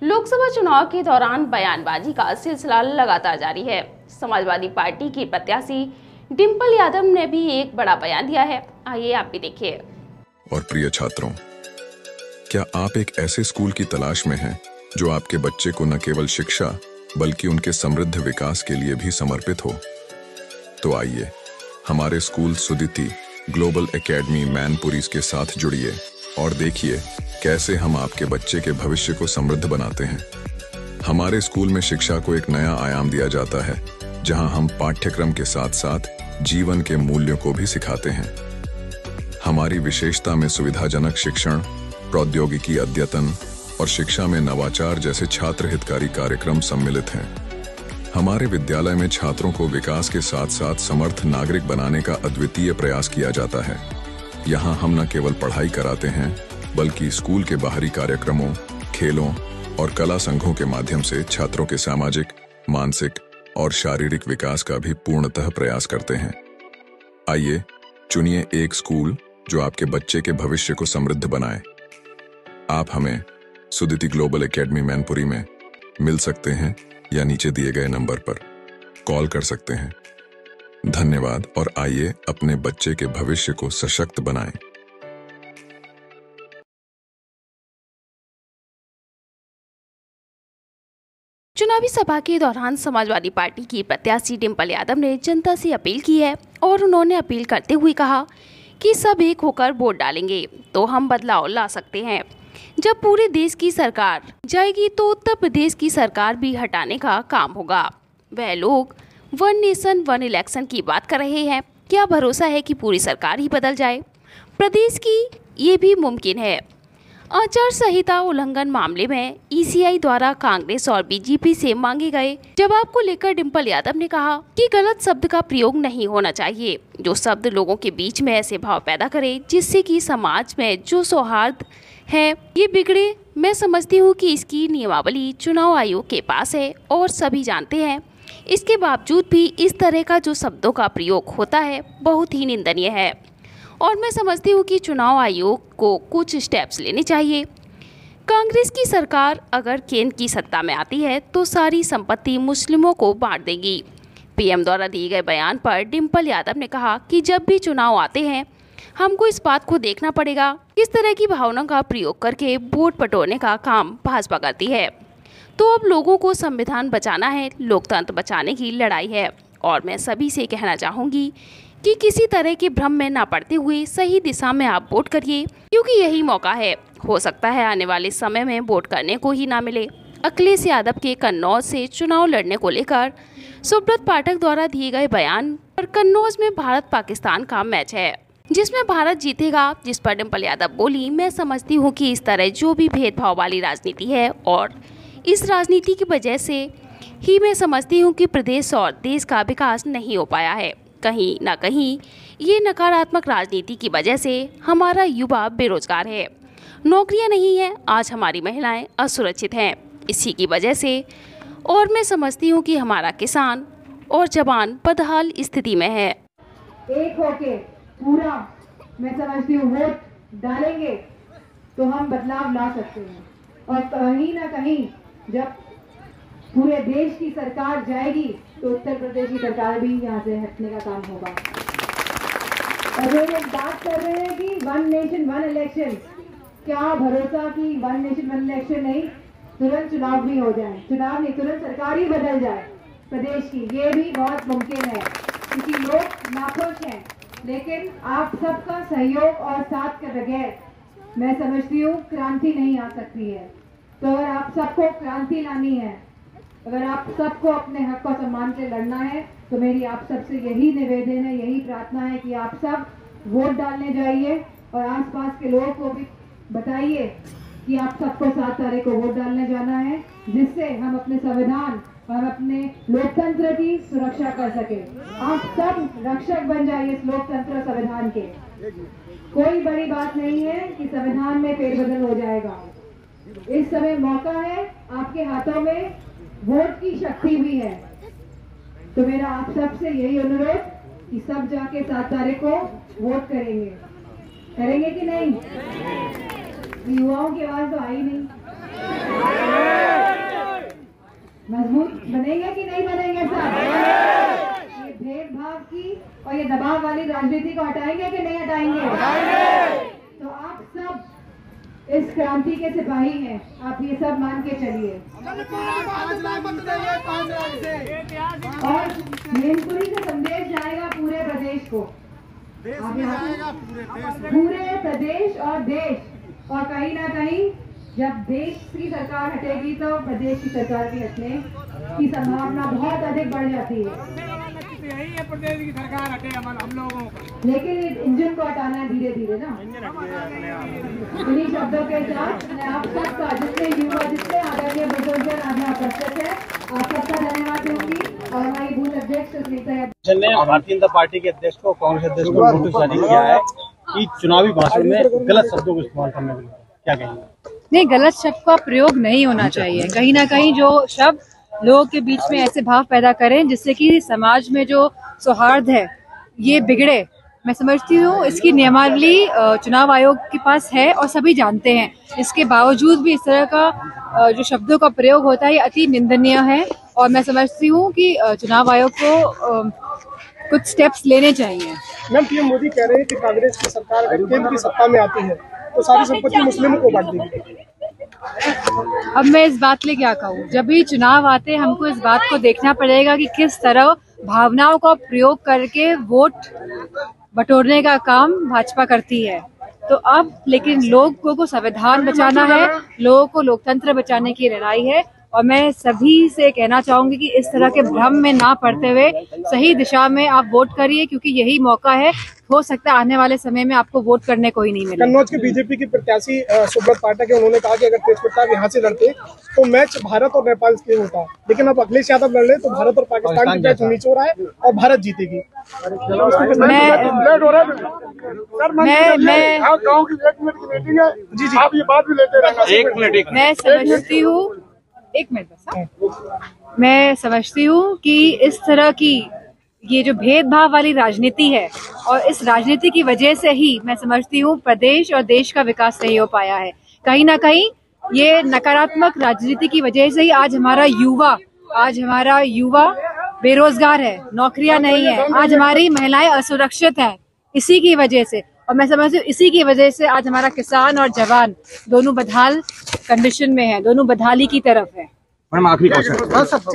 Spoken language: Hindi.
लोकसभा चुनाव के दौरान बयानबाजी का सिलसिला लगातार जारी है। समाजवादी पार्टी की प्रत्याशी डिंपल यादव ने भी एक बड़ा बयान दिया है। आइए आप भी देखिए। और प्रिय छात्रों, क्या आप एक ऐसे स्कूल की तलाश में हैं जो आपके बच्चे को न केवल शिक्षा बल्कि उनके समृद्ध विकास के लिए भी समर्पित हो? तो आइए हमारे स्कूल सुदिति ग्लोबल एकेडमी मैनपुरीज के साथ जुड़िए और देखिए कैसे हम आपके बच्चे के भविष्य को समृद्ध बनाते हैं। हमारे स्कूल में शिक्षा को एक नया आयाम दिया जाता है, जहां हम पाठ्यक्रम के साथ साथ जीवन के मूल्यों को भी सिखाते हैं। हमारी विशेषता में सुविधाजनक शिक्षण, प्रौद्योगिकी अद्यतन और शिक्षा में नवाचार जैसे छात्र हितकारी कार्यक्रम सम्मिलित हैं। हमारे विद्यालय में छात्रों को विकास के साथ साथ समर्थ नागरिक बनाने का अद्वितीय प्रयास किया जाता है। यहाँ हम न केवल पढ़ाई कराते हैं बल्कि स्कूल के बाहरी कार्यक्रमों, खेलों और कला संघों के माध्यम से छात्रों के सामाजिक, मानसिक और शारीरिक विकास का भी पूर्णतः प्रयास करते हैं। आइए चुनिए एक स्कूल जो आपके बच्चे के भविष्य को समृद्ध बनाए। आप हमें सुदिति ग्लोबल एकेडमी मैनपुरी में मिल सकते हैं या नीचे दिए गए नंबर पर कॉल कर सकते हैं। धन्यवाद और आइए अपने बच्चे के भविष्य को सशक्त बनाएं। चुनावी सभा के दौरान समाजवादी पार्टी की प्रत्याशी डिंपल यादव ने जनता से अपील की है और उन्होंने अपील करते हुए कहा कि सब एक होकर वोट डालेंगे तो हम बदलाव ला सकते हैं। जब पूरे देश की सरकार जाएगी तो उत्तर प्रदेश की सरकार भी हटाने का काम होगा। वह लोग वन नेशन वन इलेक्शन की बात कर रहे हैं। क्या भरोसा है कि पूरी सरकार ही बदल जाए? प्रदेश की ये भी मुमकिन है। आचार संहिता उल्लंघन मामले में ईसीआई द्वारा कांग्रेस और बीजेपी से मांगे गए जवाब को लेकर डिंपल यादव ने कहा कि गलत शब्द का प्रयोग नहीं होना चाहिए, जो शब्द लोगों के बीच में ऐसे भाव पैदा करे जिससे कि समाज में जो सौहार्द है ये बिगड़े। मैं समझती हूँ कि इसकी नियमावली चुनाव आयोग के पास है और सभी जानते हैं। इसके बावजूद भी इस तरह का जो शब्दों का प्रयोग होता है बहुत ही निंदनीय है और मैं समझती हूँ कि चुनाव आयोग को कुछ स्टेप्स लेने चाहिए। कांग्रेस की सरकार अगर केंद्र की सत्ता में आती है तो सारी संपत्ति मुस्लिमों को बांट देगी। पीएम द्वारा दिए गए बयान पर डिंपल यादव ने कहा कि जब भी चुनाव आते हैं हमको इस बात को देखना पड़ेगा किस तरह की भावनाओं का प्रयोग करके वोट बटोरने का काम भाजपा करती है। तो अब लोगों को संविधान बचाना है, लोकतंत्र बचाने की लड़ाई है और मैं सभी से कहना चाहूँगी कि किसी तरह के भ्रम में ना पड़ते हुए सही दिशा में आप वोट करिए, क्योंकि यही मौका है। हो सकता है आने वाले समय में वोट करने को ही ना मिले। अखिलेश यादव के कन्नौज से चुनाव लड़ने को लेकर सुब्रत पाठक द्वारा दिए गए बयान पर कन्नौज में भारत पाकिस्तान का मैच है जिसमें भारत जीतेगा, जिस पर डिंपल यादव बोली, मैं समझती हूँ कि इस तरह जो भी भेदभाव वाली राजनीति है और इस राजनीति की वजह से ही मैं समझती हूँ कि प्रदेश और देश का विकास नहीं हो पाया है। कहीं ना कहीं ये नकारात्मक राजनीति की वजह से हमारा युवा बेरोजगार है, नौकरियां नहीं है, आज हमारी महिलाएं असुरक्षित हैं इसी की वजह से। और मैं समझती हूँ कि हमारा किसान और जवान बदहाल स्थिति में है। एक होके पूरा मैं समझती हूँ वोट डालेंगे तो हम बदलाव ला सकते हैं और कहीं ना कहीं जब पूरे देश की सरकार जाएगी तो उत्तर प्रदेश की सरकार भी यहाँ से हटने का काम होगा। और ये लोग बात कर रहे हैं कि वन नेशन वन इलेक्शन, क्या भरोसा कि वन नेशन वन इलेक्शन नहीं, तुरंत चुनाव भी हो जाए, चुनाव नहीं तुरंत सरकार ही बदल जाए प्रदेश की, ये भी बहुत मुमकिन है क्योंकि लोग नाखुश हैं। लेकिन आप सबका सहयोग और साथ के बगैर मैं समझती हूँ क्रांति नहीं आ सकती है। तो अगर आप सबको क्रांति लानी है, अगर आप सबको अपने हक और सम्मान से लड़ना है तो मेरी आप सबसे यही निवेदन है, यही प्रार्थना है कि आप सब वोट डालने जाइए और आसपास के लोगों को भी बताइए कि आप सबको 7 तारीख को वोट डालने जाना है, जिससे हम अपने संविधान और अपने लोकतंत्र की सुरक्षा कर सके। आप सब रक्षक बन जाइए इस लोकतंत्र और संविधान के। कोई बड़ी बात नहीं है कि संविधान में फेरबदल हो जाएगा। इस समय मौका है, आपके हाथों में वोट की शक्ति भी है। तो मेरा आप सबसे यही अनुरोध कि सब जाके 7 तारीख को वोट करेंगे कि नहीं? युवाओं की आवाज तो आई नहीं। मजबूत बनेंगे कि नहीं बनेंगे सब? ये भेदभाव की और ये दबाव वाली राजनीति को हटाएंगे कि नहीं हटाएंगे? तो आप सब इस क्रांति के सिपाही हैं, आप ये सब मान के चलिए। और मैनपुरी से संदेश जाएगा पूरे प्रदेश को, पूरे प्रदेश और देश। और कहीं ना कहीं जब देश की सरकार हटेगी तो प्रदेश की सरकार भी हटने की संभावना बहुत अधिक बढ़ जाती है। यही है प्रदेश की सरकार हटे हम लोगों का, लेकिन इस इंजन को हटाना है धीरे धीरे ना। इन्हीं शब्दों के साथ मैं आप सबका, जितने युवा, जितने आदरणीय बुजुर्ग आज यहाँ उपस्थित है, आप सबका धन्यवाद दूंगी। और हमारी बूथ अध्यक्ष ने भारतीय जनता पार्टी के अध्यक्ष को, कांग्रेस अध्यक्ष को नोटिस जारी किया है कि चुनावी भाषण में गलत शब्दों को इस्तेमाल करने के लिए, क्या कहेंगे? नहीं, गलत शब्द का प्रयोग नहीं होना चाहिए। कहीं ना कहीं जो शब्द लोगों के बीच में ऐसे भाव पैदा करें जिससे कि समाज में जो सौहार्द है ये बिगड़े, मैं समझती हूँ इसकी नियमावली चुनाव आयोग के पास है और सभी जानते हैं। इसके बावजूद भी इस तरह का जो शब्दों का प्रयोग होता है ये अति निंदनीय है। और मैं समझती हूँ कि चुनाव आयोग को कुछ स्टेप्स लेने चाहिए। मैम, पीएम मोदी कह रहे हैं कि कांग्रेस की सरकार अगर केंद्र की सत्ता में आती है तो सारी संपत्ति मुस्लिमों को बांट देगी। अब मैं इस बात ले क्या कहूँ, जब भी चुनाव आते हैं हमको इस बात को देखना पड़ेगा कि किस तरह भावनाओं का प्रयोग करके वोट बटोरने का काम भाजपा करती है। तो अब लेकिन लोगों को संविधान बचाना है, लोगों को लोकतंत्र बचाने की लड़ाई है। और मैं सभी से कहना चाहूंगी कि इस तरह के भ्रम में ना पड़ते हुए सही दिशा में आप वोट करिए, क्योंकि यही मौका है। हो सकता है आने वाले समय में आपको वोट करने को ही नहीं मिले। कन्नौज के बीजेपी की प्रत्याशी सुब्रत पाठक है, उन्होंने कहा कि अगर तेज प्रताप यहाँ से लड़ते तो मैच भारत और नेपाल से होता, लेकिन अब अखिलेश यादव लड़ रहे तो भारत और पाकिस्तान की मैच नीचे हो रहा है और भारत जीतेगी। जी आप ये बात भी लेते रहेंगे। एक मिनट मैं समझती हूँ कि इस तरह की ये जो भेदभाव वाली राजनीति है और इस राजनीति की वजह से ही मैं समझती हूँ प्रदेश और देश का विकास नहीं हो पाया है। कहीं ना कहीं ये नकारात्मक राजनीति की वजह से ही आज हमारा युवा बेरोजगार है, नौकरियां नहीं है, आज हमारी महिलाएं असुरक्षित हैं इसी की वजह से। और मैं समझती हूँ इसी की वजह से आज हमारा किसान और जवान दोनों बदहाल कंडीशन में है, दोनों बदहाली की तरफ है। मैडम, आखिरी क्वेश्चन।